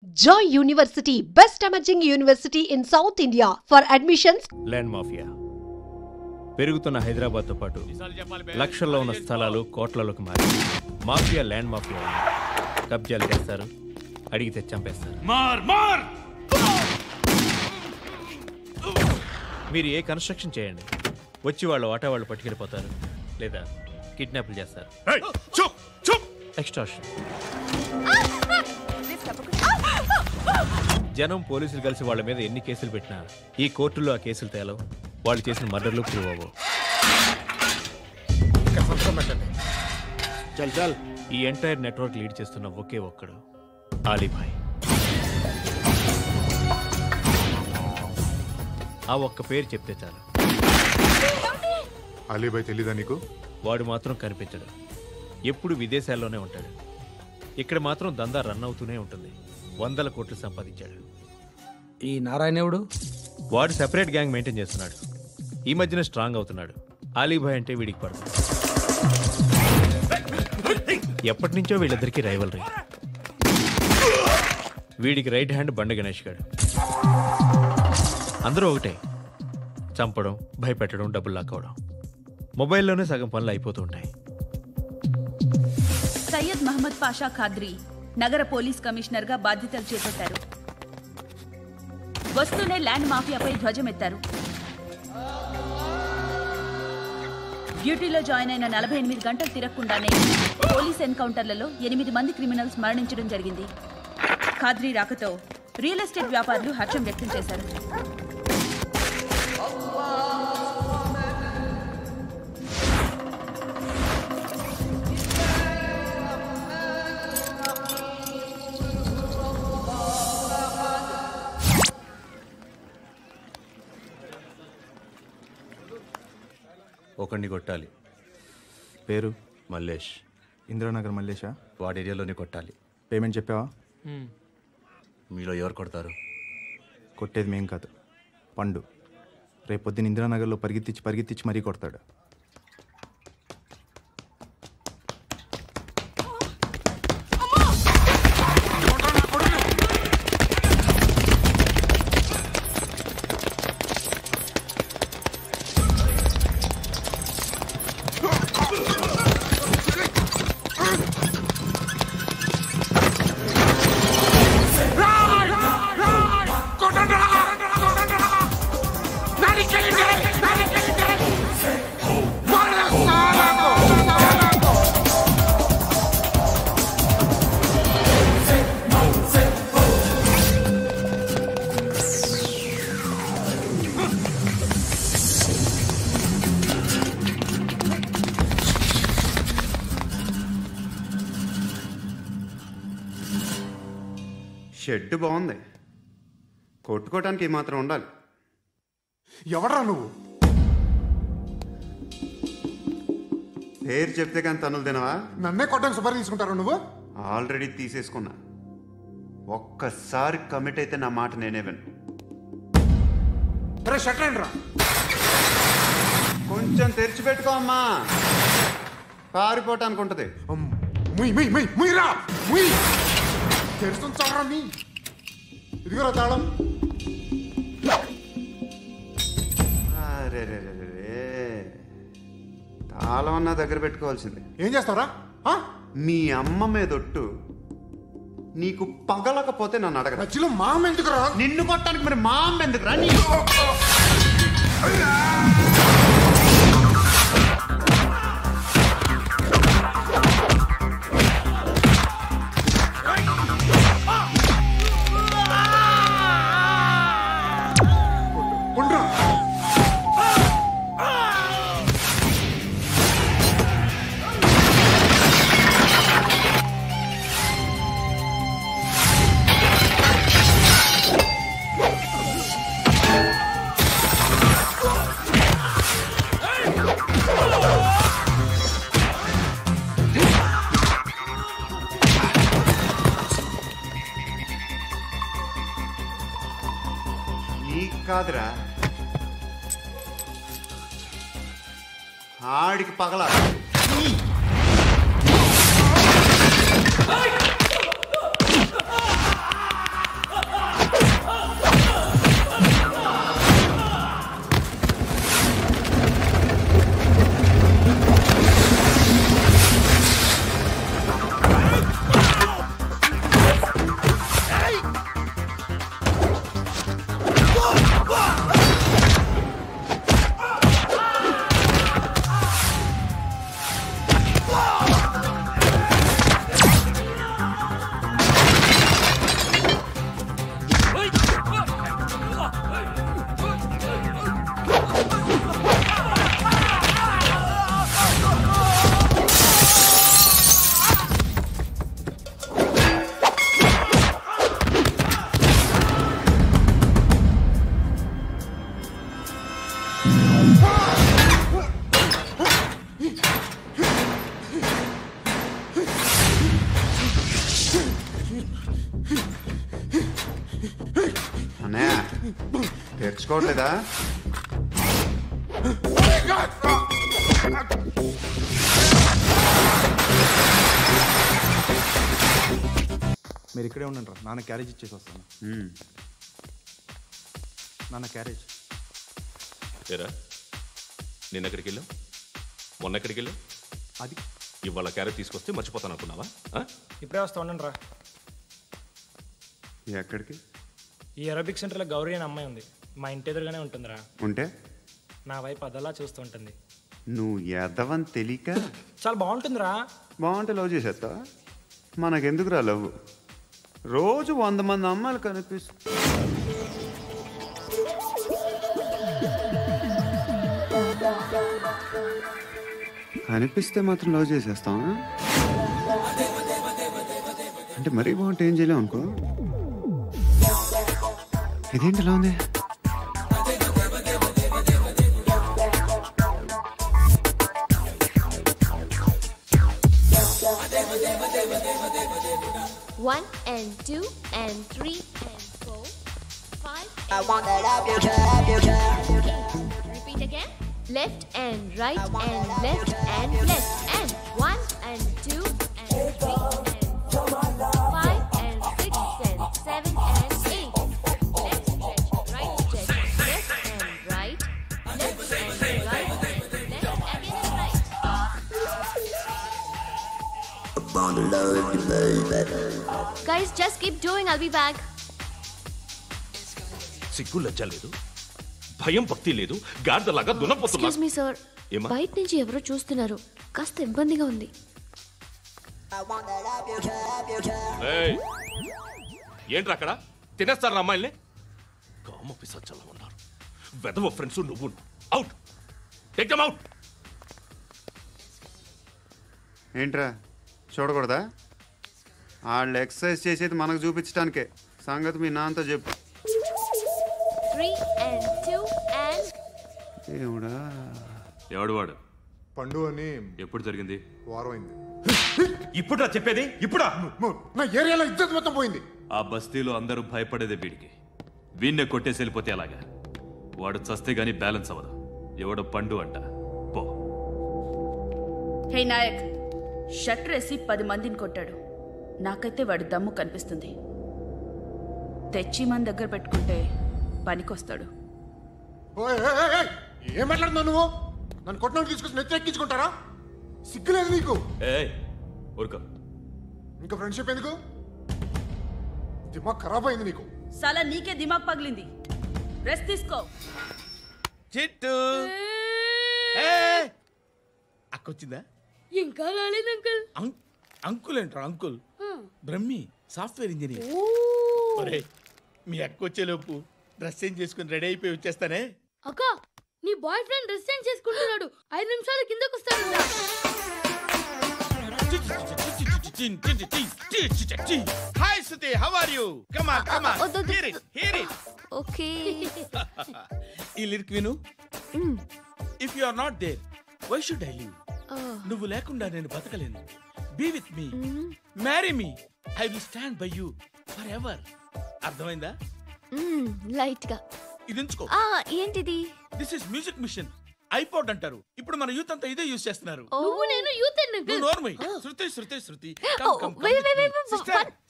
Joy University, best emerging university in South India. For admissions, land mafia పెరుగుతున్న హైదరాబాద్తో పాటు లక్షల్లో ఉన్న స్థలాలు కోట్లలోకి మారి మాఫియా ల్యాండ్ మాఫియా కబ్జాలు చేస్తారు, అడిగితే చంపేస్తారు. మీరు ఏ కన్స్ట్రక్షన్ చేయండి, వచ్చి వాళ్ళు వాటా వాళ్ళు పట్టుకెళ్ళిపోతారు, లేదా కిడ్నాప్లు చేస్తారు. ఎక్స్టార్షన్. జనం పోలీసులు కలిసి వాళ్ళ మీద ఎన్ని కేసులు పెట్టినా ఈ కోర్టుల్లో ఆ కేసులు తేలవు, వాళ్ళు చేసిన మర్డర్లు ప్రూవ్ అవ్వవు. ఈ ఎంటైర్ నెట్వర్క్ లీడ్ చేస్తున్న ఒకే ఒక్కడు ఆలీభాయ్. ఆ ఒక్క పేరు చెప్తే చాలు. అలీభాయ్ తెలీదా నీకు? వాడు మాత్రం కనిపించడు, ఎప్పుడు విదేశాల్లోనే ఉంటాడు. ఇక్కడ మాత్రం దందా రన్ అవుతూనే ఉంటుంది. 100 కోట్లు సంపాదించాడు. ఈ నారాయణవుడు వాడు సెపరేట్ గ్యాంగ్ మెయింటైన్ చేస్తున్నాడు. ఈ మధ్యన స్ట్రాంగ్ అవుతున్నాడు. ఆలీభాయ్ అంటే వీడికి పడదు. ఎప్పటి నుంచో వీళ్ళిద్దరికీ రైవల్రీ. వీడికి రైట్ హ్యాండ్ బండ గణేష్ గాడు. అందరూ ఒకటే, చంపడం, భయపెట్టడం, డబ్బులు లాక్కోవడం. మొబైల్లోనే సగం పనులు అయిపోతూ ఉంటాయి. సయ్యద్ మహమ్మద్ పాషా ఖాద్రీ నగర పోలీస్ కమిషనర్ గా బాధ్యతలు చేపట్టారు. వస్తూనే ల్యాండ్ మాఫియాపై ధ్వజమెత్తారు. డ్యూటీలో జాయిన్ అయిన 48 గంటలు తిరగకుండానే పోలీస్ ఎన్కౌంటర్లలో 8 మంది క్రిమినల్స్ మరణించడం జరిగింది. ఖాద్రీ రాకతో రియల్ ఎస్టేట్ వ్యాపారులు హర్షం వ్యక్తం చేశారు. ఒకడిని కొట్టాలి. పేరు? మల్లేష్. ఇందిరానగర్ మల్లేషా? వాడి ఏరియాలోనే కొట్టాలి. పేమెంట్ చెప్పావా? మీలో ఎవరు కొడతారు? కొట్టేది మేం కాదు, పండు. రేపొద్దున ఇందిరానగర్లో పరిగెత్తించి మరీ కొడతాడు. షెడ్ బాగుంది, కొట్టుకోవటానికి ఏమాత్రం ఉండాలి. ఎవడ్రా నువ్వు? పేరు చెప్తే కానీ తనులు తినవా? నన్నే కొట్టడానికి సుపారీ తీసుకుంటారా నువ్వు? ఆల్రెడీ తీసేసుకున్నా. ఒక్కసారి కమిట్ అయితే నా మాట నేనే విను. కొంచెం తెరిచిపెట్టుకో అమ్మా, పారిపోవటానికి ఉంటుంది. తెరుస్తుంచారా? ఇదిగోరా తాళం. అరే తాళం అన్నా దగ్గర పెట్టుకోవాల్సింది. ఏం చేస్తారా? మీ అమ్మ మీదొట్టు, నీకు పగలకపోతే నన్ను అడగరా. మధ్యలో మా అమ్మ ఎందుకురా? నిన్ను కొట్టడానికి మరి మా అమ్మ ఎందుకురా? కాదురా, ఆడికి పగల. తెచ్చుకోవట్లేదా? మీరు ఇక్కడే ఉండండి రా, నాన్న క్యారేజ్ ఇచ్చేసి వస్తాను. నాన్న క్యారేజ్. ఏరా నిన్న ఎక్కడికి వెళ్ళావు, మొన్న ఎక్కడికి వెళ్ళావు? అది ఇవాళ క్యారెట్ తీసుకొస్తే మర్చిపోతాను అనుకున్నావా? ఇప్పుడే వస్తా ఉండండి రా. ఎక్కడికి? ఈ అరబిక్ సెంటర్లో గౌరీ అనే అమ్మాయి ఉంది, మా ఇంటి ఎదురుగానే ఉంటుందిరా. ఉంటే నా వైపు అదలా చూస్తూ ఉంటుంది. నువ్వు ఎదవని తెలియక చాలా బాగుంటుందిరా. బాగుంటే లవ్ చేసేస్తా. మనకెందుకురా లవ్? రోజు 100 మంది అమ్మాయిలు కనిపిస్తే మాత్రం లవ్ చేసేస్తాం. అంటే మరీ బాగుంటే ఏం చేయలేం అనుకో. ఇదేంటి ఎలా ఉంది? One and two and three and four, five. I want that up your job. Repeat again. Left and right and left and left and one and two and three and four, five and six and seven and eight. Left stretch, right stretch, left and right, left and right, left again and right. Guys, just keep doing. I'll be back. సిగ్గు లజ్జ లేదు, భయం భక్తి లేదు, గాడిదలాగా దున్నపోతున్నా. Excuse me sir, బయట నుంచి ఎవరో చూస్తున్నారు, కాస్త ఇబ్బందిగా ఉంది. ఏంట్రా అక్కడ తినేస్తారా అమ్మాయిల్ని? కామ పిసచ్చలా ఉన్నారు, వెదవ ఫ్రెండ్స్. నువ్వు అవుట్, టేక్ దెమ్ అవుట్. ఏంట్రా చూడకూడదా? వాళ్ళు ఎక్సర్సైజ్ చేసేది మనకు చూపించడానికే. సంగతి మీ నాన్నతో చెప్పు. 3 and 2 and ఏముడా ఎవడు వాడు? పండు అని ఎప్పుడు జరిగింది? వారం అయింది. ఇప్పుడా చెప్పేది? ఇప్పుడా? నా ఏరియాలో ఇద్దరు మొత్తం పోయింది. ఆ బస్తీలో అందరూ భయపడేదే వీడికి. వీణ్ణే కొట్టేసి వెళ్ళిపోతే అలాగా? వాడు చస్తే గానీ బ్యాలెన్స్ అవ్వదు. ఎవడో పండు అంట. పో. హే నాయక్, షట్టర్ వేసి 10 మందిని కొట్టాడు. నాకైతే వాడి దమ్ము కనిపిస్తుంది. తెచ్చి మన దగ్గర పెట్టుకుంటే పనికొస్తాడు. ఏం మాట్లాడుతున్నావు నువ్వు? నన్ను కొట్టడానికి తీసుకొచ్చి నెత్తి ఎక్కించుకుంటారా? సిగ్గులేదు నీకు? ఊరుకో. ఇంకా ఫ్రెండ్షిప్ ఎందుకు? దిమాగ్ ఖరాబ్ అయింది నీకు. సాలా నీకే దిమాగ్ పగిలింది. రెస్ట్ తీసుకో. చిట్టు అక్కొచ్చిందా? ఇంకా రాలేదు అంకుల్. అంకుల్ అంటారు. Uncle Brahmi software engineer. ఒరే, మీ అక్క వచ్చేలోపు డ్రెస్ చేంజ్ చేసుకుని రెడీ అయిపోయి వచ్చేస్తానే. అక్క, నీ బాయ్ ఫ్రెండ్ డ్రెస్ చేంజ్ చేసుకుంటున్నాడు. 5 నిమిషాలు కిందకు వస్తాడు. Hi Suthi, how are you? Come on come on, hear it hear it. Okay. ఈ లిరిక్ విను. If you are not there, why should I live? నువ్వు లేకుండా నేను బతకలేను. Be with me, marry me, I will stand by you forever. అర్థమైందా? Light గా ఇది ఉంచుకో. ఏంటిది? This is music machine. IPod అంటారు. ఇప్పుడు మన యూత్ అంతా ఇదే యూస్ చేస్తున్నారు. నువ్వు నేను యూత్ నువ్వు నోర్మై. శృతి శృతి శృతి.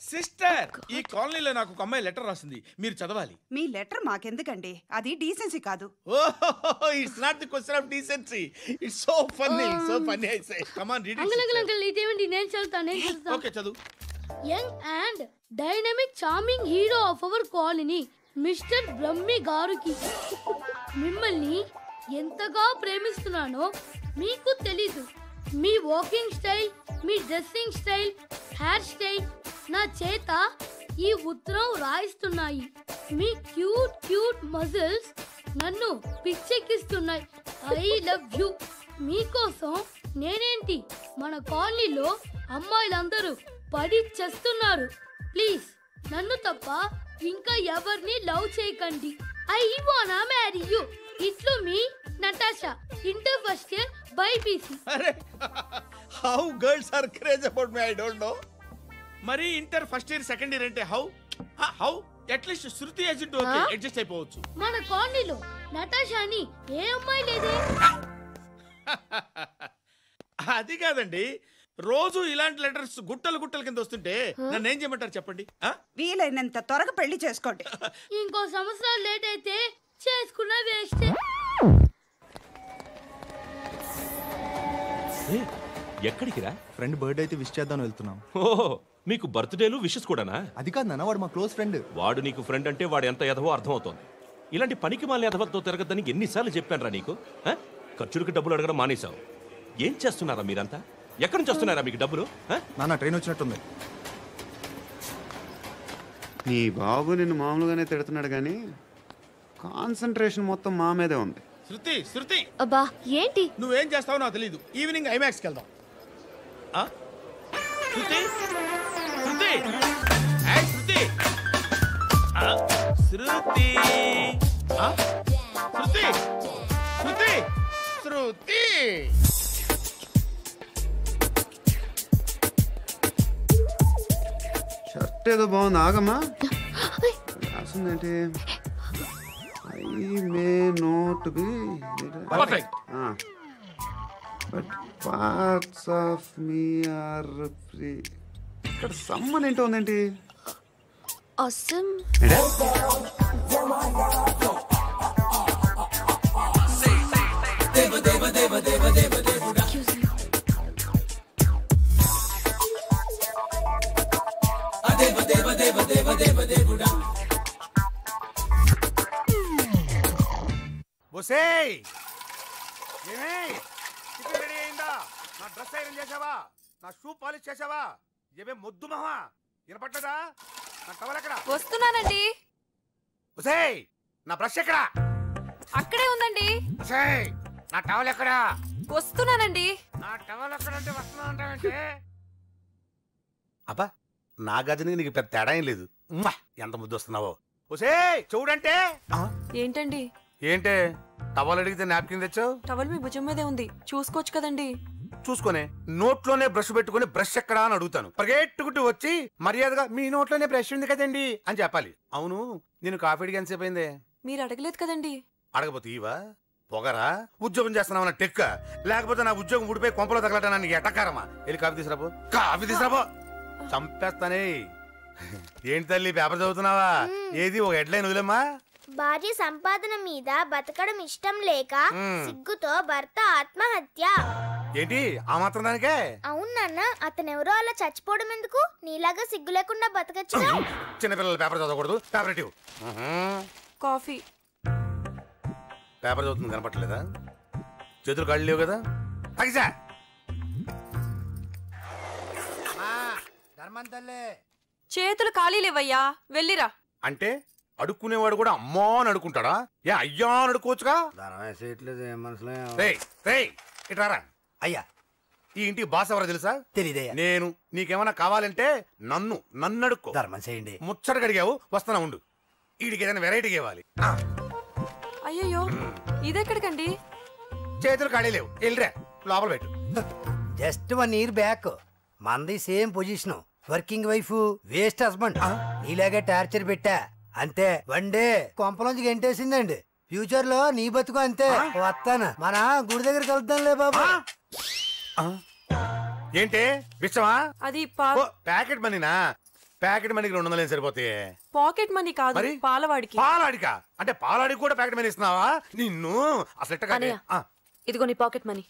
సిస్టర్, ఈ కాలనీలో నాకు ఒక అమ్మాయి లెటర్ రాసింది, మీరు చదవాలి. మీ లెటర్ మాకెందుకండి? అది డీసెన్సీ కాదు. ఓహో, it's not the question of decency. It's so funny, so funny. I say come on read it. Uncle ఇదేంటి? నేను చదువుతాను. ఓకే, చదువు. Young and dynamic charming hero of our colony mister Brahmi గారికి మిమ్మల్ని ఎంతగా ప్రేమిస్తున్నానో మీకు తెలీదు. మీ వాకింగ్ స్టైల్, మీ డ్రెస్సింగ్ స్టైల్, హెయిర్ స్టైల్ నా చేత ఈ ఉత్తరం రాయిస్తున్నాయి. మీ క్యూట్ క్యూట్ మజిల్స్ నన్ను పిచ్చెక్కిస్తున్నాయి. I love you. మీకోసం నేనేంటి, మన కాలనీలో అమ్మాయిలందరూ పడి చేస్తున్నారు. ప్లీజ్ నన్ను తప్ప ఇంకా ఎవరిని లవ్ చేయకండి. ఐ వానా మ్యారీ యూ. ఇట్లు మీ Natasha, inter first year BiPC. అరే, how girls are craze about me, I don't know. మరి inter first year second year అంటే how? How at least Shruti agent okay adjust అయిపోవచ్చు. మన కాలనీలో నటాషా అని ఏ అమ్మాయి లేదే. అది కాదండి, రోజు ఇలాంటి లెటర్స్ గుట్టలు గుట్టల కింద వస్తుంటే నన్ను ఏం చేయమంటారు చెప్పండి? వీలైనంత త్వరగా పెళ్లి చేసుకోండి. ఇంకో సంవత్సరాలు లేట్ అయితే చేసుకున్నా వేస్టే. ఎక్కడికి రా? ఫ్రెండ్ బర్త్డే అయితే విష్ చేద్దాం వెళ్తున్నాం. ఓహో, మీకు బర్త్డేలు విషెస్ కూడానా? అది కాదు నాన్న, వాడు మా క్లోజ్ ఫ్రెండ్. వాడు నీకు ఫ్రెండ్ అంటే వాడు ఎంత ఎదవో అర్థమవుతోంది. ఇలాంటి పనికి మాలిన ఎదవలతో తిరగద్దని ఎన్నిసార్లు చెప్పానురా నీకు? ఖర్చులకు డబ్బులు అడగడం మానేశావు. ఏం చేస్తున్నారా మీరంతా? ఎక్కడి నుంచి వస్తున్నారా మీకు డబ్బులు? నాన్న ట్రైన్ వచ్చినట్టుంది. నీ బాబు నిన్ను మామూలుగానే తిడుతున్నాడు కానీ కాన్సన్ట్రేషన్ మొత్తం మా మీదే ఉంది. శృతి, శృతి, అబ్బా ఏంటి? నువ్వేం చేస్తావో నాకు తెలీదు. ఈవినింగ్ ఐమాక్స్కి వెళ్దాం. శృతి, శృతి, శృతి, శృతి, శృతి, శృతి, శృతి. షర్ట్ ఏదో బాగుంది, ఆగమ్మా. రాసిందేంటి? I may not be Perfect. But parts of me are free. ఇక్కడ సమ్మన్ ఏంటో ఉందేంటి? Awesome. బొసేయ్, రెడీ అయిందా? నా డ్రెస్ ఐరన్ చేసావా? నా షూ పాలిష్ చేసావా? ఏమే మొద్దు మహా వినపట్టదా? నా టవల్ ఎక్కడ? వస్తున్నానండి. బొసేయ్, నా బ్రష్ ఎక్కడ? అక్కడే ఉందండి. బొసేయ్, నా టవల్ ఎక్కడ? వస్తున్నానండి. నా టవల్ ఎక్కడంటే వస్తున్నా అంటావేంటి? అబ్బా, నా గదికి నీకు పెద్ద తేడా ఏం లేదు. ఎంత ముద్దు వస్తున్నావో. బొసేయ్, చూడంటే. ఏంటండి? ఏంటే టవల్ అడిగితే నాప్కిన్ తెచ్చావు? టవల్ మీ భుజం మీదే ఉంది, చూసుకోవచ్చు కదండి. చూసుకొని నోట్లోనే బ్రష్ పెట్టుకుని బ్రష్ ఎక్కడా అని అడుగుతాను. పరిగెట్టుకుంటూ వచ్చి మర్యాదగా మీ నోట్లోనే బ్రష్ ఉంది కదండి అని చెప్పాలి. అవును, నేను కాఫీ అడిగి ఎంతసేపు అయిందే? మీరు అడగలేదు కదండి. అడగపోతే ఇవా పొగరా? ఉద్యోగం చేస్తున్నావు టెక్క, లేకపోతే నా ఉద్యోగం ఊడిపోయి కొంపలో తగలటా నీకు ఎటకారమా? వెళ్ళి కాఫీ తీసుకురాబో. కాఫీ తీసుకురాబో, చంపేస్తానే. ఏంటి తల్లి పేపర్ చదువుతున్నావా? ఏది ఒక హెడ్లైన్ వదిలేమ్మా. భార్య సంపాదన మీద బతకడం ఇష్టం లేక సిగ్గుతో భర్త ఆత్మహత్య. ఏంటి ఆ మాత్రం దానికే? అవునన్న, అతనెవరో అలా చచ్చిపోవడం ఎందుకు? నీలాగా సిగ్గు లేకుండా బతకచ్చు. చిన్నపిల్లల పేపర్ చదవకూడదు. పేపర్ ఇవ్వు. కాఫీ. పేపర్ చదువుతుంది కనపట్లేదా? చేతులు కాళ్ళు లేవు కదా? తగ్గిసా చేతులు ఖాళీ లేవయ్యా, వెళ్ళిరా. అంటే అడుక్కునేవాడు కూడా అమ్మా అని అడుకుంటాడా? ఏ అయ్యా అని అడుకోవచ్చుగా? ఇట్రారా. అయ్యా, ఈ ఇంటికి బాస్ ఎవరో తెలుసా? తెలీదయ్యా. నేను. నీకేమన్నా కావాలంటే నన్ను అడుక్కో. ధర్మం చేయండి. ముచ్చటగా అడిగావు, వస్తున్నా ఉండు. వీడికి ఏదైనా వెరైటీ ఇవ్వాలి. అయ్యయ్యో, ఇదెక్కడికండి? చేతులు ఖాళీ లేవు, వెళ్ళిరా లోపల పెట్టు. జస్ట్ 1 year బ్యాక్ మంది same position, working wife, waste husband. నీలాగే టార్చర్ పెట్టా అంతే. 1 day కొంపలోంచి గంటేసిందండి. ఫ్యూచర్ లో నీ బతుకు అంతే. వస్తాను, మన గుడి దగ్గర కలుద్దాంలే బాబా. ఏంటి బిచ్చమా? అది ప్యాకెట్ మనీనా? ప్యాకెట్ మనీకి 200 సరిపోతాయి. పాకెట్ మనీ కాదు, పాలవాడికి. పాలాడికా? అంటే పాలాడికి కూడా ప్యాకెట్ మనీ ఇస్తున్నావా? నిన్ను అసలు ఇదిగో నీ పాకెట్ మనీ.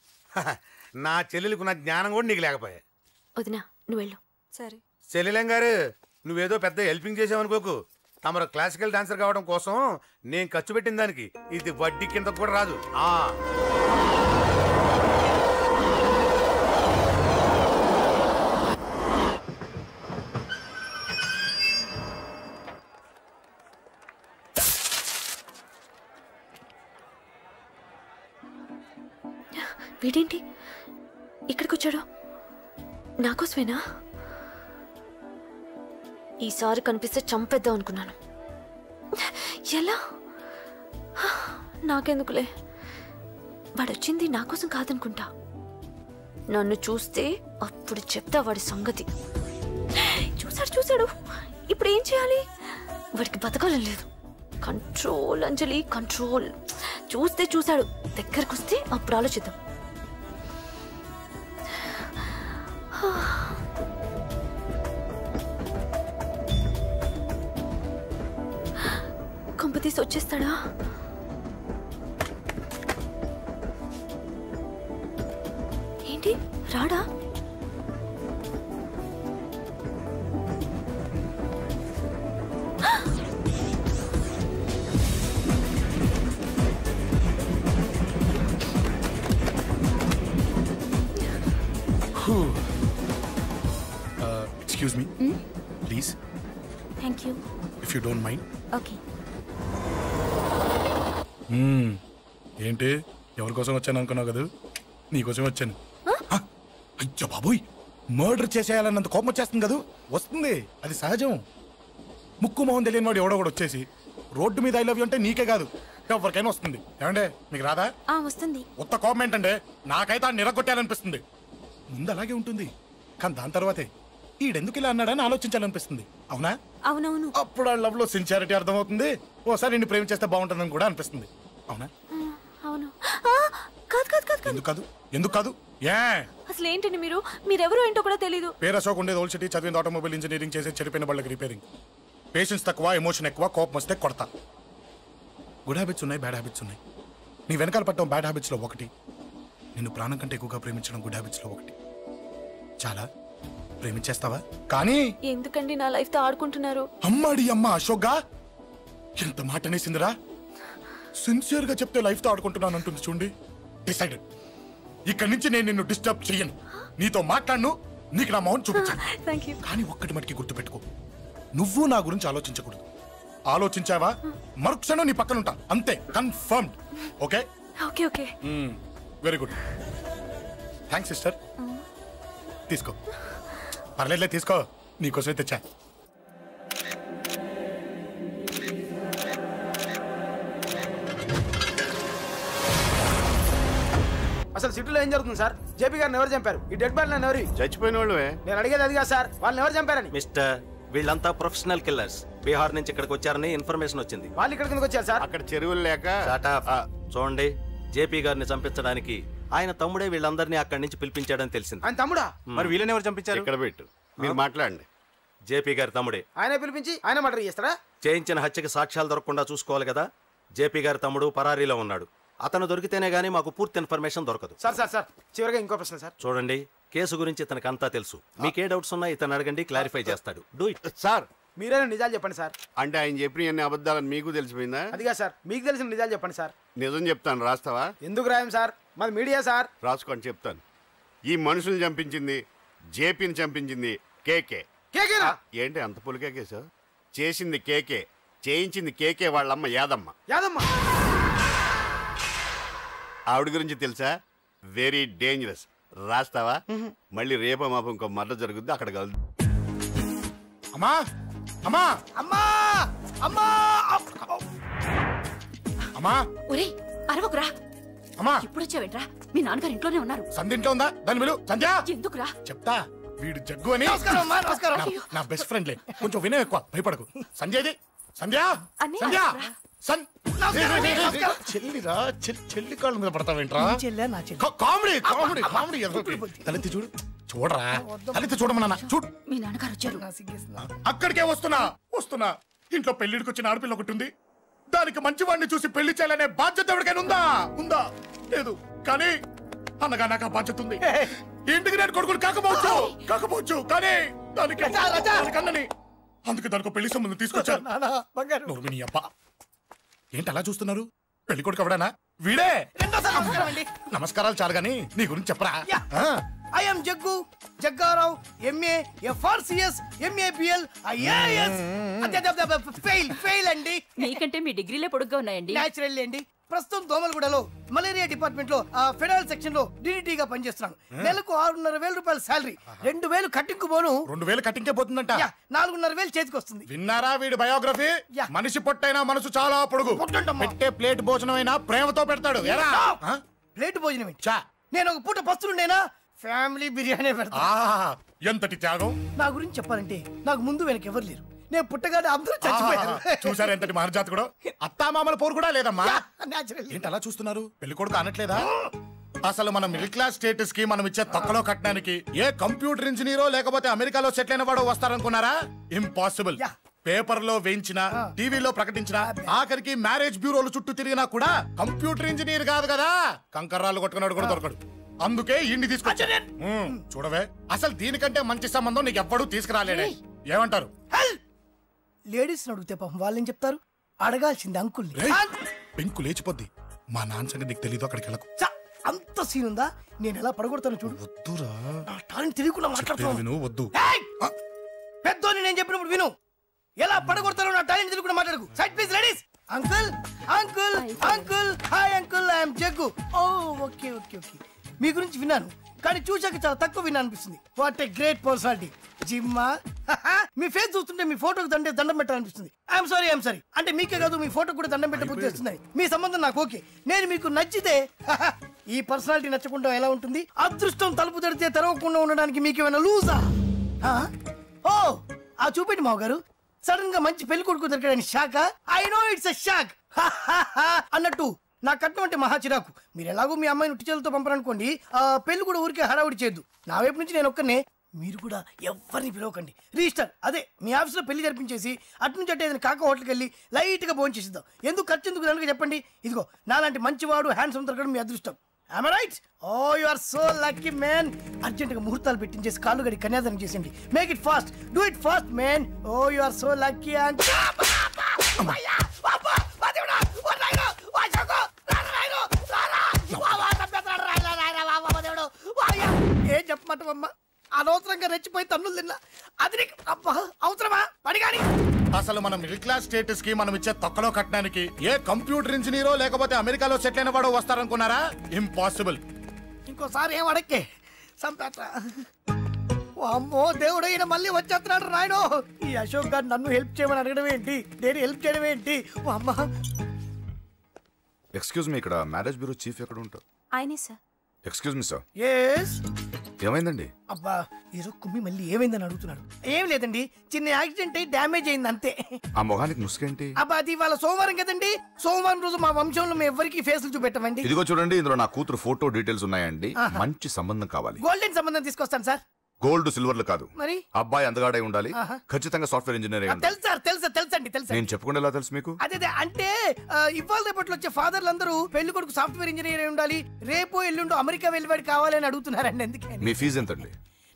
నా చెల్లెలకు నా జ్ఞానం కూడా నీకు లేకపోయా. వదినా, నువ్వు వెళ్ళు. సరే. చెల్లెలం గారు, నువ్వేదో పెద్ద హెల్పింగ్ చేసావనుకోకు. తమరు క్లాసికల్ డాన్సర్ కావడం కోసం నేను ఖర్చు పెట్టిన దానికి ఇది వడ్డీ కింద కూడా రాదు. వీడేంటి ఇక్కడికి వచ్చాడు? నాకోసమేనా? ఈసారి కనిపిస్తే చంపేద్దాం అనుకున్నాను. ఎలా? నాకెందుకులే, వాడొచ్చింది నా కోసం కాదనుకుంటా. నన్ను చూస్తే అప్పుడు చెప్తా వాడి సంగతి. చూశాడు. ఇప్పుడు ఏం చేయాలి? వాడికి బతకాలని లేదు. కంట్రోల్ అంజలి, కంట్రోల్. చూస్తే చూశాడు, దగ్గరకు వస్తే అప్పుడు ఆలోచిద్దాం. కొంపతీసి వచ్చేస్తాడా? ఏంటి రాడా? Excuse me, please. Thank you. If you don't mind. Okay. ఏంటి ఎవరి కోసం వచ్చాను అనుకున్నావు కదా? నీకోసం వచ్చాను. అయ్యో బాబోయ్, మర్డర్ చేసేయాలన్నంత కోపం వచ్చేస్తుంది కదా? వస్తుంది, అది సహజం. ముక్కు మొహం తెలియని వాడు ఎవడో కూడా వచ్చేసి రోడ్డు మీద ఐ లవ్ యూ అంటే నీకే కాదు ఎవరికైనా వస్తుంది. ఏమంటే మీకు రాదా? వస్తుంది. ఉత్త కోపం ఏంటంటే నాకైతే ఆ నిరగొట్టాలనిపిస్తుంది. ముందు అలాగే ఉంటుంది, కానీ దాని తర్వాతే ఈడెందుకు ఇలా అన్నాడని ఆలోచించాలనిపిస్తుంది. అవునా? అవునవును. అప్పుడు ఆ లవ్ లో సిన్సియారిటీ అర్థమవుతుంది. ఓసారి నిన్ను ప్రేమించేస్తే బాగుంటుందని కూడా అనిపిస్తుంది. అవునా? అవును. కాదు కాదు కాదు. ఎందుకు కాదు? ఎందుకు కాదు? ఏ అసలు ఏంటండి మీరెవరో ఏంటో కూడా తెలీదు. పేరు అశోక్, ఉండేది ఓల్డ్ సిటీ, చదివింది ఆటోమొబైల్ ఇంజనీరింగ్, చేసే చెడిపోయిన బళ్ళకి రిపేరింగ్. పేషెన్స్ తక్కువ, ఎమోషన్ ఎక్కువ, కోపం వస్తే కొడతా. గుడ్ హ్యాబిట్స్ ఉన్నాయి, బ్యాడ్ హ్యాబిట్స్ ఉన్నాయి. నీ వెనకాల పట్టడం బ్యాడ్ హ్యాబిట్స్ లో ఒకటి, నిన్ను ప్రాణం కంటే ఎక్కువగా ప్రేమించడం గుడ్ హ్యాబిట్స్ లో ఒకటి. చాలా ప్రేమించేస్తావా? కానీ ఎందుకండి నా లైఫ్ తో ఆడుకుంటున్నారు? అమ్మాడి అమ్మ అశోక్గా ఎంత మాట అనేసిందిరా. సిన్సియర్ గా చెప్తే లైఫ్ తో ఆడుకుంటున్నాను అంటుంది చూడండి. డిసైడెడ్, ఇక్కడి నుంచి నేను నిన్ను డిస్టర్బ్ చెయ్యను, నీతో మాట్లాడను, నీకు నా మౌన్ చూపించాను. కానీ ఒక్కటి మటుకి గుర్తుపెట్టుకో, నువ్వు నా గురించి ఆలోచించకూడదు. ఆలోచించావా మరుక్షణం నీ పక్కన ఉంటా, అంతే. Confirmed. Okay? Okay okay. Very good. Thanks sister. తీసుకో. పర్లేదులే, తీసుకో, నీకోసమే తెచ్చా. అసలు సిటీలో ఏం జరుగుతుంది సార్? జేపీ గారిని ఎవరు చంపారు? ఈ డెడ్ బాడీ ఎవరు? చచ్చిపోయిన వాళ్ళే. నేను అడిగేది అది కాదు సార్, వాళ్ళని ఎవరు చంపారని. మిస్టర్, వీళ్ళంతా ప్రొఫెషనల్ కిల్లర్స్. బీహార్ నుంచి ఇక్కడికి వచ్చారని ఇన్ఫర్మేషన్ వచ్చింది. వాళ్ళు ఇక్కడ కిందకి వచ్చారు సార్. అక్కడ చెరువులు లేక. చూడండి, జేపీ గారిని చంపించడానికి ఆయన తమ్ముడే వీళ్ళందరినీ అక్కడి నుంచి పిలిపించాడని తెలిసింది. ఆయన తమ్ముడా? మరి వీళ్ళని ఎవరు చంపించారు? ఇక్కడ పెట్టు, మీరు మాట్లాడండి. జేపీ గారి తమ్ముడే. ఆయన పిలిపించి ఆయన మర్డర్ చేస్తారా? చేయించిన హత్యకి సాక్ష్యాలు దొరకకుండా చూసుకోవాలి కదా. జేపీ గారి తమ్ముడు పరారీలో ఉన్నాడు. అతను దొరికితేనే గానీ మాకు పూర్తి ఇన్ఫర్మేషన్ దొరకదు. సార్ సార్ సార్ చివరిగా ఇంకో ప్రశ్న సార్. చూడండి, కేసు గురించి ఇతనికి అంతా తెలుసు. మీకే డౌట్స్ ఉన్నా ఇతను అడగండి, క్లారిఫై చేస్తాడు. Do it. సార్ మీరే నిజాలు చెప్పండి సార్. అంటే ఆయన చెప్పిన అన్ని అబద్ధాలని మీకు తెలిసిపోయిందా? అదిగా సార్, మీకు తెలిసిన నిజాలు చెప్పండి సార్. నిజం చెప్తాను, రాస్తావా? ఎందుకు రాయం సార్, మాది మీడియా సార్. రాసుకోండి, చెప్తాను. ఈ మనుషుల్ని చంపించింది, జేపీని చంపించింది కేకే. కేకేనా? ఏంటి అంత పులికేకేసా? చేసింది కేకే, చేయించింది కేకే వాళ్ళమ్మ యాదమ్మ. యాదమ్మ ఆవిడ గురించి తెలుసా? Very dangerous. రాస్తావా? మళ్ళీ రేపో మాపం ఇంకో మర్డర్ జరుగుద్ది, అక్కడ కలుద్దాం. అమ్మా అమ్మా అమ్మా అమ్మా అమ్మా. ఒరేయ్ అరవకురా. అమ్మా ఇప్పుడు వచ్చావేంట్రా? మీ నాన్నగారు ఇంట్లోనే ఉన్నారు. సంధ్య ఇంట్లో ఉందా? దాని విలు. సంధ్య ఎందుకురా? చెప్తా, వీడు జగ్గు అని నమస్కారం అమ్మా. నమస్కారం. నా బెస్ట్ ఫ్రెండ్లే, కొంచెం వినయం ఎక్కువ, భయపడకు. సంధ్యది. సంధ్య సంధ్య చెల్లిరా, చెల్లి కాళ్ళ మీద పడతావేంట్రా? Comedy comedy comedy. తలెత్తి చూడు, చూడరా, తలెత్తి చూడమన్నా. చూడు, మీ నాన్నగారు వచ్చారు. అక్కడికే వస్తున్నా వస్తున్నా. ఇంట్లో పెళ్లిడికి వచ్చిన ఆడపిల్ల ఒకటి ఉంది, దానికి మంచివాడిని చూసి పెళ్లి చేయాలనే బాధ్యత ఎవరికైనా ఉందా? ఉందా? లేదు. కానీ అన్నగా నాకు ఆ బాధ్యత ఉంది. ఇంటికి నేను కొడుకుని కాకపోవచ్చు కానీ దానికి అన్నని, అందుకే దానికి పెళ్లి సంబంధం తీసుకొచ్చాను. నోర్మిని అబ్బా, ఏంటి అలా చూస్తున్నారు? పెళ్లి కొడుకు ఎవడనా? వీడే. నమస్కారాలు చాలు గాని నీ గురించి చెప్పరా. I am Jaggu, Jaggarao, MA, FRCS, MABL, IAS. Fail అండి. మీకంటే మీ డిగ్రీలే పొడుగ్గా ఉన్నాయండి. న్యాచురల్ అండి. ప్రస్తుతం దోమలగూడలో మలేరియా డిపార్ట్మెంట్ లో ఫెడరల్ సెక్షన్ లో DDT గా పనిచేస్తున్నాను. నెలకు 6,500 రూపాయల శాలరీ, 2,000 కట్టింగ్ పోను. 2,000 కట్టింగే పోతుందంట. 4,500 చేతికి వస్తుంది. విన్నారా వీడి బయోగ్రఫీ? మనిషి పొట్టైనా మనసు చాలా పొడుగు. పెట్టే ప్లేట్ భోజనం అయినా ప్రేమతో పెడతాడు. ప్లేట్ భోజనం నేను ఒక పూట పస్తులుండేనా? ఫ్యామిలీ బిర్యానీ పెడతా. ఎంతటి త్యాగం! నా గురించి చెప్పాలంటే నాకు ముందు వెనక ఎవరు లేరు. నేను పుట్టగానే అందరూ చచ్చిపోయారు. చూసారు ఎంతటి మహర్జాత్ కూడా అత్తామామల పోరు కూడా లేదమ్మా. Naturally. ఏంటి అలా చూస్తున్నారు? పెళ్లి కొడుకు అనట్లేదా? అసలు మన మిడిల్ క్లాస్ స్టేటస్ కి మనం ఇచ్చే తక్కువలో కట్టడానికి ఏ కంప్యూటర్ ఇంజనీరో లేకపోతే అమెరికాలో సెటిల్ అయిన వాడు వస్తారనుకున్నారా? ఇంపాసిబుల్. పేపర్ లో వేయించిన, టీవీలో ప్రకటించిన, ఆఖరికి మ్యారేజ్ బ్యూరోలు చుట్టూ తిరిగినా కూడా కంప్యూటర్ ఇంజనీర్ కాదు కదా, కంకర్రాలు కొట్టుకున్నాడు కూడా దొరకడు. అందుకే ఇండి తీసుకొచ్చా. చూడవే, అసలు దీనికంటే మంచి సంబంధం నీకు ఎవ్వడూ తీసుకురాలేడే. ఏమంటారు? లేడీస్ అడిగితే పాపం వాళ్ళేం చెప్తారు? అడగాల్సింది అంకుల్ని. పెంకు లేచిపోద్ది. మా నాన్న సంగతి నీకు తెలీదు, అక్కడికి వెళ్ళకు. అంత సీన్ ఉందా? నేను ఎలా పడగొడతాను చూడు. వద్దురా, నా టాలెంట్ తెలియకుండా మాట్లాడుతున్నాను. వద్దు. పెద్దోని నేను చెప్పినప్పుడు విను. ఎలా పడగొడతారో నా టాలెంట్ తెలియకుండా మాట్లాడకు. Side please ladies. Uncle uncle uncle hi uncle, I'm Jaggu. Oh okay okay okay. మీ గురించి విన్నాను, కానీ చూశాక చాలా తక్కువ విన్నా అనిపిస్తుంది. What a great personality. జిమ్మా, మీ ఫేస్ చూస్తుంటే మీ ఫోటోకి దండం పెట్టాలనిపిస్తుంది. I'm sorry. అంటే మీకే కాదు, మీ ఫోటో కూడా దండం పెట్ట బుద్ధి వస్తున్నాయి. మీ సంబంధం నాకు ఓకే. నేను మీకు నచ్చితే ఈ పర్సనాలిటీ నచ్చకుండా ఎలా ఉంటుంది? అదృష్టం తలుపు తెరితే తెరవకుండా ఉండడానికి మీకేమైనా లూజా? ఓ ఆ చూపెట్టి మావ గారు, సడన్ గా మంచి పెళ్లి కొడుకు దొరికాడని shock. I know it's a shock అన్నట్టు నా కట్నం అంటే మహా చిరాకు. మీరు ఎలాగో మీ అమ్మాయిని ఉట్టి చేతులతో పంపరనుకోండి, పెళ్లి కూడా ఊరికే హడావుడి చేయొద్దు. నా వైపు నుంచి నేను ఒక్కనే, మీరు కూడా ఎవరిని పిలవకండి. రిజిస్టర్ అదే మీ ఆఫీస్లో పెళ్లి జరిపించేసి అటు నుంచి అంటే ఏదైనా కాక హోటల్కి వెళ్ళి లైట్గా భోజనం చేసిద్దాం. ఎందుకు ఖర్చు ఎందుకు దానికి చెప్పండి. ఇదిగో నాలాంటి మంచివాడు హ్యాండ్సమ్ దొరకడం మీ అదృష్టం. Am I right? Oh, you are so lucky, man. అర్జెంటుగా ముహూర్తాలు పెట్టించేసి కాళ్ళు గడి కన్యాదానం చేసేయండి. Make it fast. Do it fast, man. Oh, you are so lucky. And ఏం చెప్పమంటావమ్మా? అనవసరంగా రెచ్చిపోయి తన్నులు తిన్నా. అది నీకు అవసరమా? పడిగాని అసలు మన మిడిల్ క్లాస్ స్టేటస్ కి మనం ఇచ్చే తక్కువలో కట్టడానికి ఏ కంప్యూటర్ ఇంజనీరో లేకపోతే అమెరికాలో సెటిల్ అయిన వాడు వస్తారనుకున్నారా? ఇంపాసిబుల్. ఇంకోసారి ఏం అడక్కే సంపేట. అమ్మో దేవుడు, ఈయన మళ్ళీ వచ్చేస్తున్నాడు రాయడు. ఈ అశోక్ గారు నన్ను హెల్ప్ చేయమని అడగడం ఏంటి, నేను హెల్ప్ చేయడం ఏంటి? అమ్మ ఎక్స్క్యూజ్ మీ, ఇక్కడ మ్యారేజ్ బ్యూరో చీఫ్ ఎక్కడ ఉంటారు? ఆయనే sir. Excuse me sir. Yes. ఏమైందండి? అబ్బా ఈరోజు కుమ్మి మళ్ళీ ఏమైందని అడుగుతున్నాడు. ఏం లేదండి, చిన్న యాక్సిడెంట్ అయ్యి డ్యామేజ్ అయింది అంతే. ఆ మొహానికి ముసుకేంటి? అబ్బా అది ఇవాళ సోమవారం కదండి. సోమవారం రోజు మా వంశంలో మేము ఎవరికి ఫేసులు చూపెట్టమండి. ఇదిగో చూడండి, ఇందులో నా కూతురు ఫోటో డీటెయిల్స్ ఉన్నాయండి. మంచి సంబంధం కావాలి. గోల్డెన్ సంబంధం తీసుకొస్తాను సార్. గోల్డ్ సిల్వర్లు కాదు, మరి అబ్బాయి అందగాడై ఉండాలి. ఖచ్చితంగా సాఫ్ట్వేర్ ఇంజనీర్ అయి ఉండాలి. తెలుసండి. నేను చెప్పకుండా ఎలా తెలుసు మీకు? అదే అంటే ఇవాళ రేపట్లో వచ్చే ఫాదర్లు అందరూ పెళ్లి కొడుకు సాఫ్ట్వేర్ ఇంజనీర్ అయి ఉండాలి, రేపు ఎల్లుండు అమెరికా వెళ్ళివాడు కావాలని అడుగుతున్నారండి. ఎందుకని? మీ ఫీజు ఎంతండి?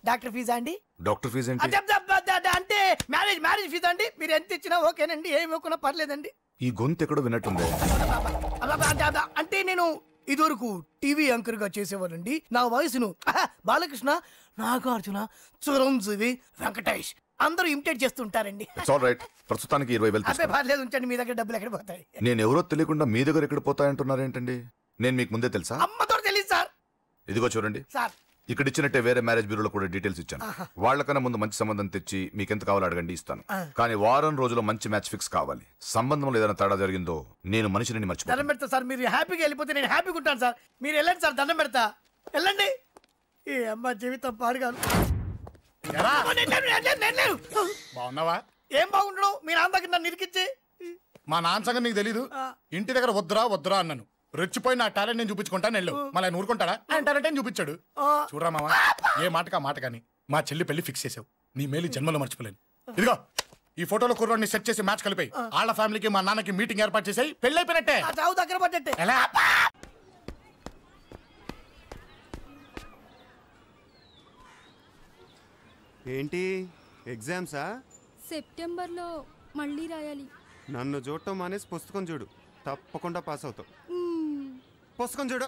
డాక్టర్ ఫీజా అండి? డాక్టర్ ఫీజు ఏంటి? అంటే మ్యారేజ్ ఫీజా అండి. మీరు ఎంత ఇచ్చినా ఓకేనండి, ఏమి ఇవ్వకున్నా పర్లేదండి. ఈ గొంతు ఎక్కడో విన్నట్టుంది. అంటే నేను ఇదివరకు టీవీ యాంకర్ గా చేసేవాళ్ళండి. నా వయసును బాలకృష్ణ, నాగార్జున, చిరంజీవి, వెంకటేష్ అందరూ ఇమిటేట్ చేస్తుంటారండి. ప్రస్తుతానికి 20,000 అబ్బే పర్లేదు, ఉంచండి. మీ దగ్గర డబ్బులు ఎక్కడ పోతాయి? నేను ఎవరో తెలియకుండా మీ దగ్గర ఎక్కడ పోతాయంటున్నారు ఏంటండి? నేను మీకు ముందే తెలుసా? అమ్మతో తెలియదు సార్. ఇదిగో చూడండి సార్, ఇక్కడ ఇచ్చినట్టే వేరే మ్యారేజ్ బ్యూరోలో కూడా డీటెయిల్స్ ఇచ్చాను. వాళ్ళకన్నా ముందు మంచి సంబంధం తెచ్చి మీకు ఎంత కావాలో అడగండి, ఇస్తాను. కానీ వారం రోజుల్లో మంచి మ్యాచ్ ఫిక్స్ కావాలి. సంబంధంలో ఏదైనా తేడా జరిగిందో నేను మనిషిని మర్చిపోతాను. దండం పెడతా సార్. మీరు హ్యాపీగా వెళ్ళిపోతే నేను హ్యాపీగా ఉంటాను సార్. మీరు వెళ్ళండి సార్, దండం పెడతా. వెళ్ళండి. ఈ అమ్మ జీవితం పాడుగాను. బాగున్నావా? ఏం బాగుండడం? మీ నాన్న దగ్గర నన్ను ఇరికిచ్చి. మా నాన్న సంగతి నీకు తెలీదు. ఇంటి దగ్గర వద్దురా అన్నాను. రెచ్చిపోయి నా టాలెంట్ నేను చూపించుకుంటాను వెళ్ళు. మళ్ళీ ఆయన ఊరుకుంటాడా? ఆయన టాలెంట్ చూపించాడు. చూడరా మామ, ఏ మాటకా మాట కానీ మా చెల్లి పెళ్లి ఫిక్స్ చేసావు. నీ మేలు జన్మలో మర్చిపోలేను. ఇదిగో ఈ ఫోటోలో కుర్రాడిని సెట్ చేసి మ్యాచ్ కలిపాయి. వాళ్ళ ఫ్యామిలీకి మా నాన్నకి మీటింగ్ ఏర్పాటు చేసాయి. పెళ్లి అయిపోయినట్టే. చావు దగ్గర పడ్డట్టే. ఎలా? ఏంటి ఎగ్జామ్సా? సెప్టెంబర్లో మళ్ళీ రాయాలి. నన్ను చూడటం మానేసి పుస్తకం చూడు, తప్పకుండా పాస్ అవుతావు. పుస్తకం చూడు.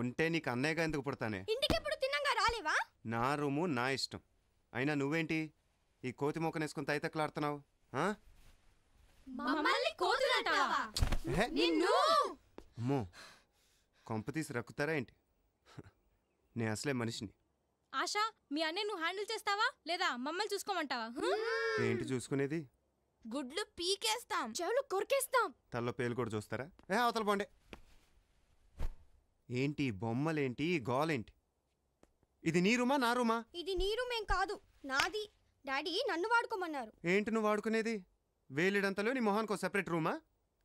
ఉంటే నీకు అన్నయ్యగా ఎందుకు పుడతానే? ఇంటికెప్పుడు తిన్నాక రాలేవా? నా రూము నా ఇష్టం. అయినా నువ్వేంటి ఈ కోతి మొక్కనేసుకుని తైతక్కలాడుతున్నావు? మమ్మల్ని కోతులంటావా? నిన్ను అమ్మో, కొంప తీసి రక్కుతారా ఏంటి? నేను అసలే మనిషిని. ఆశా, మీ అన్నయ్య నువ్వు హ్యాండిల్ చేస్తావా లేదా మమ్మల్ని చూసుకోమంటావా? ఏంటి చూసుకునేది? గుడ్లు పీకేస్తాం, చెవులు కొరికేస్తాం. తల్లో పేలు కూడా చూస్తారా? అవతల పోండి. ఏంటి బొమ్మలేంటి, గోలేంటి? ఇది నీ రూమా నా రూమా? ఇది నీ రూమ్ ఏం కాదు, నాది. డాడీ నన్ను వాడుకోమన్నారు. ఏంటి నువ్వు వాడుకునేది? వేలిడంతలో నీ మొహానికి సెపరేట్ రూమా?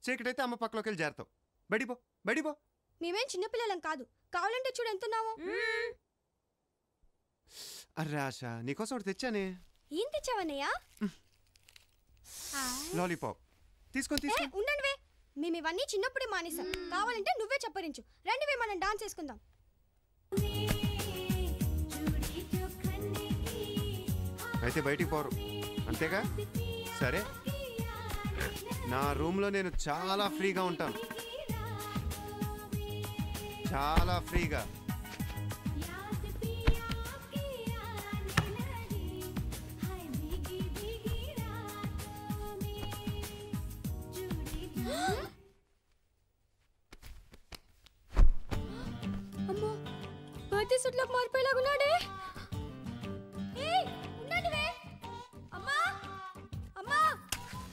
చీకటైతే అమ్మ పక్కలోకి వెళ్ళి చేరతావు. బడిపో బడిపో. మేమేం చిన్నపిల్లలం కాదు, కావాలంటే చూడు ఎంతున్నావు. అర్రే ఆశ, నీకోసం ఒకటి తెచ్చానే. ఏం తెచ్చావన్నయ్యా? లాలీపాప్ తీసుకొని ఉండండివే, మేము ఇవన్నీ చిన్నప్పుడే మానేసాం. కావాలంటే నువ్వే చెప్పరించు. రండివే, మనం డాన్స్ చేసుకుందాం. అయితే బయటికి పోరు అంతేగా? సరే, నా రూమ్లో నేను చాలా ఫ్రీగా ఉంటాను, చాలా ఫ్రీగా. అమ్మో, బర్త్డే సూట్లోకి మారిపోయేలాగున్నాడే. ఉండండివే. అమ్మా అమ్మా,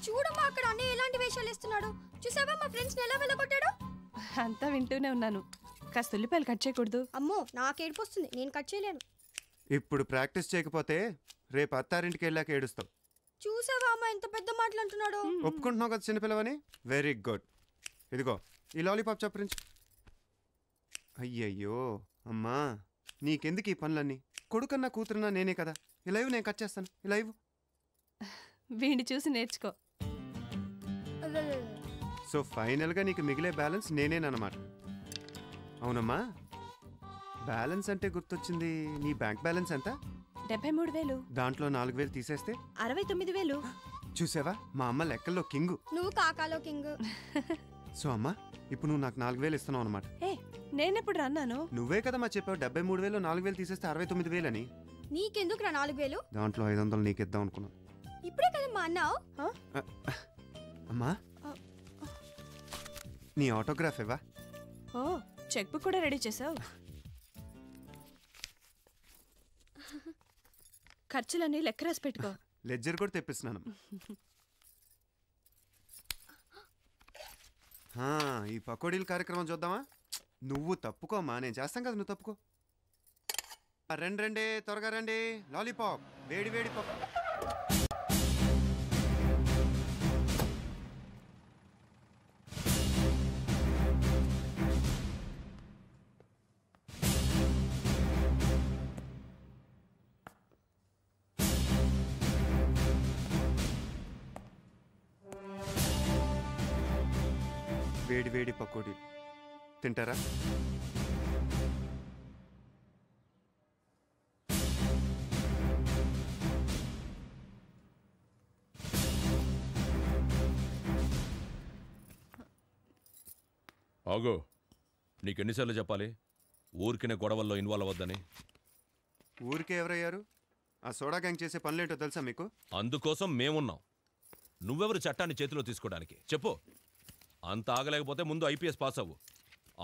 చూడమ్మా అక్కడ అన్నయ్య ఎలాంటి వేషాలు వేస్తున్నాడు. చూసావా మా ఫ్రెండ్స్ని ఎలా వెళ్ళగొట్టాడు? అంతా వింటూనే ఉన్నాను. కాస్త ఉల్లిపాయలు కట్ చేయకూడదు? అమ్మో, నాకు ఏడుపు వస్తుంది, నేను కట్ చేయలేను. ఇప్పుడు ప్రాక్టీస్ చేయకపోతే రేపు అత్తారింటికి వెళ్ళాక ఏడుస్తావు. చూసావా అమ్మ ఎంత పెద్ద మాటలు అంటున్నాడు. ఒప్పుకుంటున్నావు కదా చిన్నపిల్లవని? Very good. ఇదిగో ఈ లాలీపాప్ చప్పరించి. అయ్యయ్యో అమ్మా, నీకెందుకు ఈ పనులన్నీ? కొడుకన్నా కూతురున్నా నేనే కదా. ఈ లైవ్ నేను కట్ చేస్తాను. ఈ లైవ్ వీడిని చూసి నేర్చుకో. సో ఫైనల్గా నీకు మిగిలే బ్యాలెన్స్ నేనేనమాట. అవునమ్మా, బ్యాలెన్స్ అంటే గుర్తొచ్చింది. నీ బ్యాంక్ బ్యాలెన్స్ ఎంత? 73,000. దాంట్లో 4,000 తీసేస్తే 69,000. చూసావా, మా అమ్మ లెక్కల్లో కింగు. నువ్వు కాకాలో కింగ్. సో అమ్మా, ఇప్పుడు నువ్వు నాకు 4,000 ఇస్తున్నావు అనమాట. నేనెప్పుడు రన్నాను? నువ్వే కదా మా చెప్పావు 73,000 4,000 తీసేస్తే 69,000 అని. నీకెందుకురా 4,000? దాంట్లో 500 నీకిద్దాం అనుకున్నా. ఇప్పుడే కదా మా అన్నావు. అమ్మా, నీ ఆటోగ్రాఫ్ ఇవ్వా? ఓ, చెక్ బుక్ కూడా రెడీ చేసావు. ఖర్చులన్నీ లెక్క రాసి పెట్టుకో. లెడ్జర్ కూడా తెప్పిస్తున్నాను. ఈ పకోడీల కార్యక్రమం చూద్దామా? నువ్వు తప్పుకోమ్మా, నేను చేస్తాను కదా, నువ్వు తప్పుకో. రండి త్వరగా రండి. లాలీపాప్, వేడి వేడి పప్పు. వేడి వేడి పకోడీ తింటారా? ఆగో, నీకెన్నిసార్లు చెప్పాలి ఊరికినే గొడవల్లో ఇన్వాల్వ్ అవ్వద్దని? ఊరికే ఎవరయ్యారు? ఆ సోడా గ్యాంగ్ చేసే పనులేంటో తెలుసా మీకు? అందుకోసం మేమున్నాం. నువ్వెవరు చట్టాన్ని చేతిలో తీసుకోవడానికి? చెప్పు. అంత ఆగలేకపోతే ముందు ఐపీఎస్ పాస్ అవ్వు,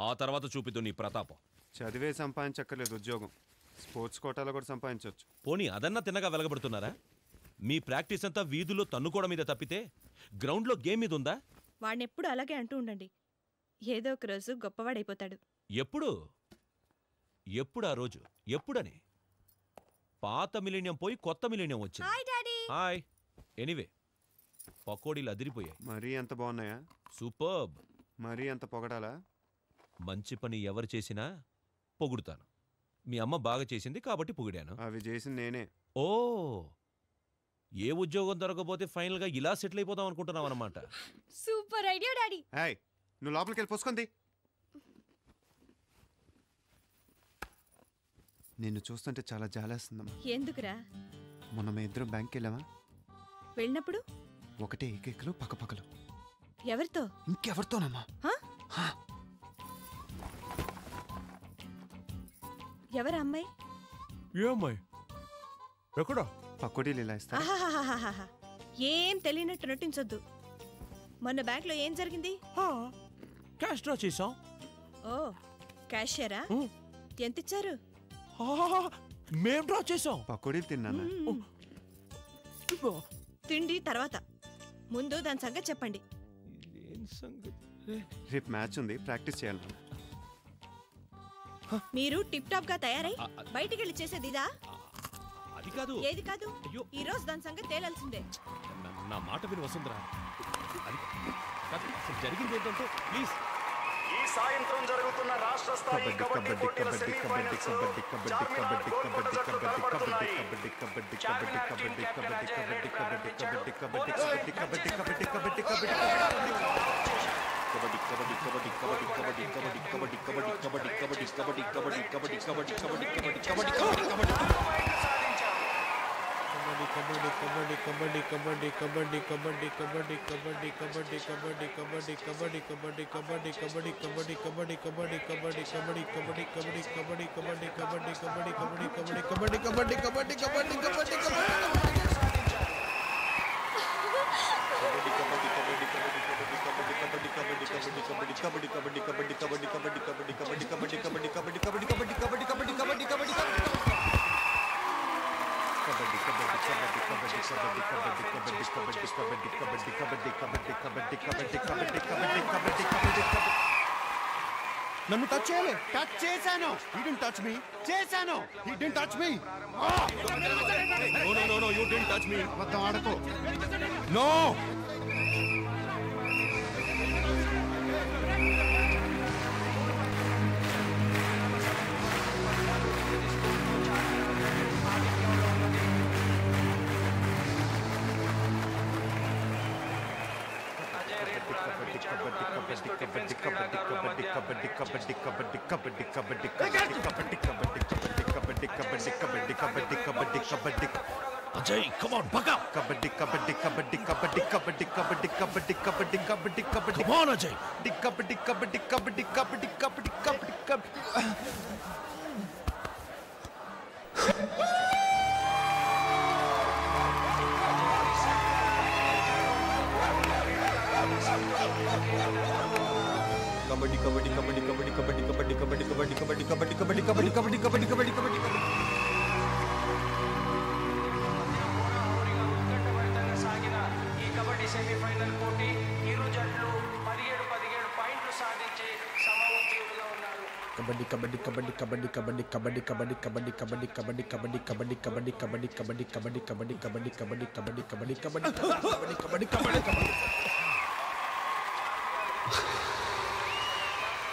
ఆ తర్వాత చూపిద్దు నీ ప్రతాపం. చదివే సంపాదించక్కర్లేదు, ఉద్యోగం స్పోర్ట్స్ కోటాలో కూడా సంపాదించవచ్చు. పోనీ అదన్నా తిన్నగా వెలగబడుతున్నారా? మీ ప్రాక్టీస్ అంతా వీధుల్లో తన్నుకోవడం మీద తప్పితే గ్రౌండ్లో గేమ్ మీద ఉందా? వాడిని ఎప్పుడు అలాగే అంటూ ఉండండి, ఏదో ఒక రోజు గొప్పవాడైపోతాడు. ఎప్పుడు ఎప్పుడు ఆ రోజు ఎప్పుడని? పాత మిలీనియం పోయి కొత్త మిలీనియం వచ్చింది. Hi daddy. హాయ్. ఎనీవే, పకోడీలు అదిరిపోయాయి. మరీ అంత బాగున్నాయా? సూపర్బ్. మరీ అంత పొగడాలా? మంచి పని ఎవరు చేసినా పొగుడుతాను. మీ అమ్మ బాగా చేసింది కాబట్టి పొగిడాను. అవి చేసింది నేనే. ఓ, ఏ ఉద్యోగం దొరకపోతే ఫైనల్గా ఇలా సెటిల్ అయిపోదాం అనుకుంటున్నావు అనమాట. Super idea daddy. హాయ్, నువ్వు లోపలికి వెళ్ళి పోసుకుంది. నిన్ను చూస్తుంటే చాలా జాలేస్తుందమ్మా. ఎందుకురా? మొన్న మేము ఇద్దరం బ్యాంక్కి వెళ్ళామా? వెళ్ళినప్పుడు ఒకటే ఏకైకలు పక్కపక్కలు. ఎవరితో? ఇంకెవరితోనమ్మా? ఎవరు అమ్మాయి? ఏ అమ్మాయి? ఎక్కడా? పకోడీలు ఇలా ఇస్తా. ఆహాహాహాహా. ఏం తెలియనట్టు నటించొద్దు. మొన్న బ్యాంక్లో ఏం జరిగింది? క్యాష్ డ్రా చేసాం. ఓ, క్యాషియరా ఎంత ఇచ్చారు? మేం డ్రా చేసాం. పకోడీలు తిన్నానా? తిండి తర్వాత, ముందు దాని సంగతి చెప్పండి. రేపు మ్యాచ్ ఉంది, ప్రాక్టీస్ చేయాలి. మీరు టిప్ టాప్ గా తయారై బయటికి వెళ్ళి చేసేది ఇదా? అది కాదు. ఏది కాదు? ఈ రోజు దాని సంగతి తేలాల్సిందే. నా మాట విని వసుంధరా, జరిగింది ఏంటంటే ప్లీజ్. ఈ సాయంత్రం జరుగుతున్న రాష్ట్ర స్థాయి కబడ్డీ పోటీల సెమీఫైనల్స్ లో చార్మినార్ గోల్కొండ జట్లు తలపడుతున్నాయి. నన్ను టచ్ చేయాలి. టచ్ చేశాను. He didn't touch me. చేశాను. He didn't touch me. No, you didn't touch me. అబద్ధం ఆడకు. No. Ajay, come on, back up. Kabaddi. Come on, Ajay. Kabaddi. సాగిన ఈ కబడ్డీ సెమీఫైనల్ పోటీ ఇరు జట్లు 17 పాయింట్లు సాధించి సమఉజ్జీలుగా ఉన్నారు.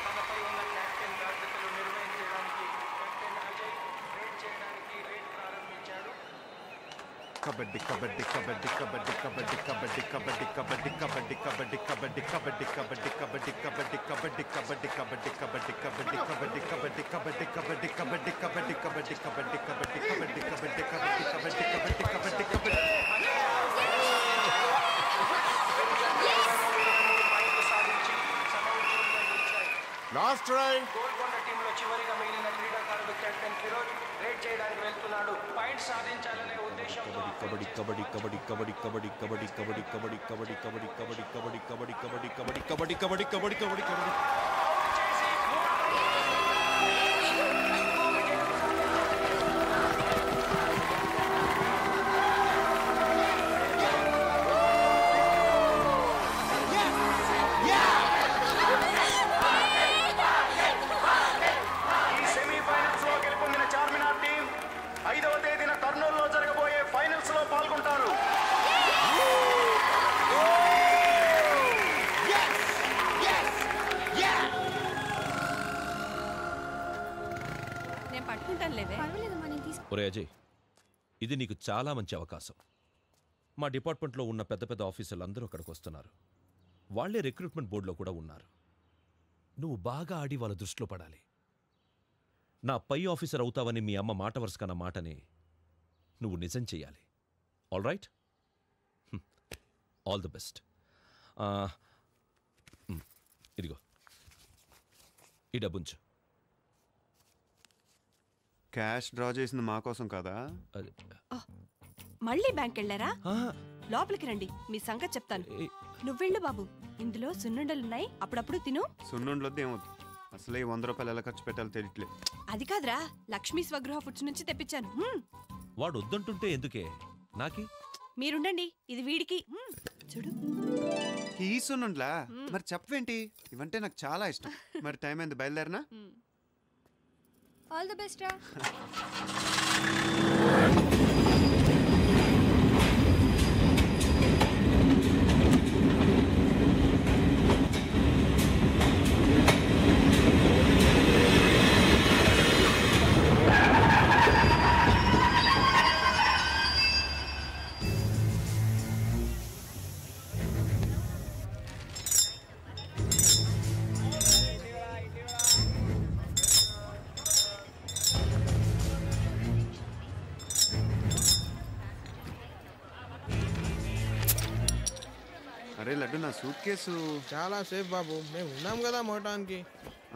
తనపై ఉన్న కెప్టెన్ బాధ్యతలు నిర్వహించడానికి కెప్టెన్ అజయ్ రేడ్ చేయడానికి రేడ్ ప్రారంభించాడు. Kabaddi. Last try. గోల్కొండ టీంలో చివరిగా మిగిలిన క్రీడాకారుడు కెప్టెన్ ఫిరోజ్ రేడ్ చేయడానికి వెళ్తున్నాడు. పాయింట్ సాధించాలనే ఉద్దేశంతో ఈ సెమీఫైనల్స్ లో గెలుపొందిన చార్మినార్ టీం 5వ తేదీన కర్నూలులో జరగబోయే ఫైనల్స్ లో పాల్గొంటారు. నేను పట్టుకుంటాను లేవే. ఒరే అజయ్, ఇది నీకు చాలా మంచి అవకాశం. మా డిపార్ట్మెంట్లో ఉన్న పెద్ద పెద్ద ఆఫీసర్లు అందరూ అక్కడికి వస్తున్నారు. వాళ్లే రిక్రూట్మెంట్ బోర్డులో కూడా ఉన్నారు. నువ్వు బాగా ఆడి వాళ్ళ దృష్టిలో పడాలి. నా పై ఆఫీసర్ అవుతావని మీ అమ్మ మాట వరుసకన్న మాటని నువ్వు నిజం చెయ్యాలి. All right, all the best. ఇదిగో ఈ డబ్బుంచు. క్యాష్ డ్రా చేసింది మా కోసం కదా? మళ్ళీ బ్యాంక్ వెళ్ళారా? లోపలికి రండి, మీ సంగతి చెప్తాను. నువ్వెళ్ళు బాబు, ఇందులో సున్నుండలున్నాయి, అప్పుడప్పుడు తిను. సున్నుండలొద్దు, ఏమొద్దు. అసలే 100 రూపాయలు ఎలా ఖర్చు పెట్టాలో తెలియట్లేదు. అది కాదురా, లక్ష్మీ స్వగృహ ఫుడ్స్ నుంచి తెప్పించాను. వాడు వద్దంటుంటే ఎందుకే నాకి? మీరుండండి, ఇది వీడికి. చూడు ఈసునుండ్లా మరి చెప్పవేంటి? ఇవంటే నాకు చాలా ఇష్టం. మరి టైం అయింది, బయలుదేరినా? ఆల్ ది బెస్ట్ రా. అరే లడ్డు, నా సూట్ కేసు చాలా సేఫ్ బాబు, మేము ఉన్నాం కదా మోటానికి.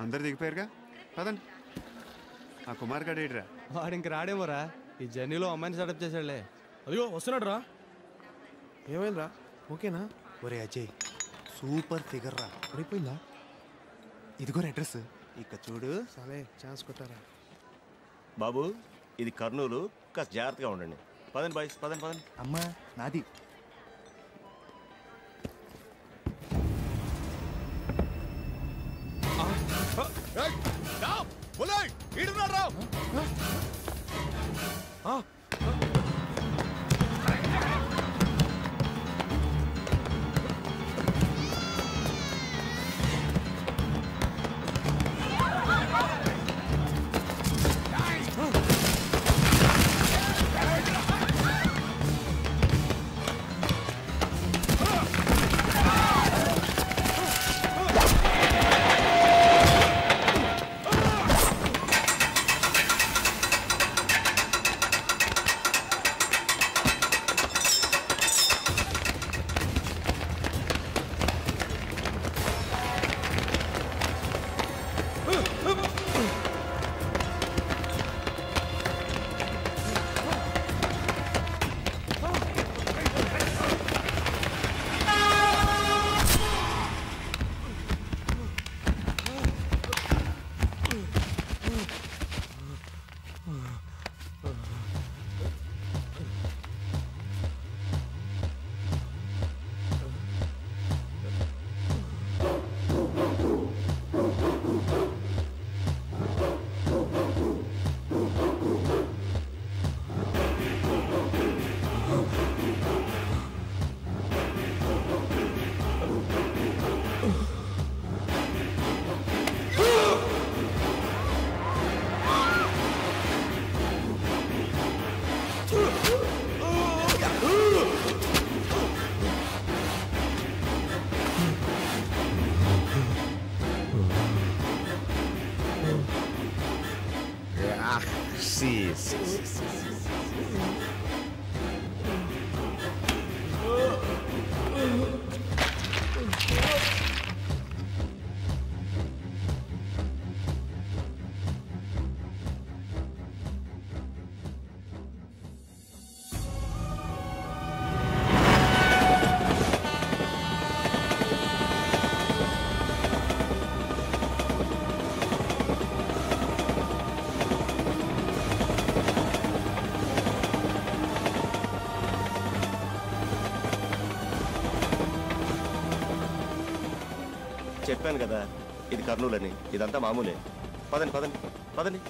అందరు దిగిపోయారుగా, పదండి. ఆ కుమార్ గడ్ ఏడ్రా? వాడు ఇంక రాడేమోరా, ఈ జర్నీలో అమ్మాయిని సెటప్ చేసాడులే. అయ్యో వస్తున్నాడు రా. ఏమైందిరా, ఓకేనా? ఒరే అజయ్, సూపర్ ఫిగర్ రా. పడిపోయిందా? ఇదిగో అడ్రస్, ఇక చూడు. సరే ఛాన్స్ కొట్టారా. బాబు, ఇది కర్నూలు, కాస్త జాగ్రత్తగా ఉండండి. పదండి బాయ్స్, పదండి పదండి. అమ్మా నాది. చెప్పాను కదా, ఇది కర్నూలు అని. ఇదంతా మామూలే. పదండి పదండి పదండి.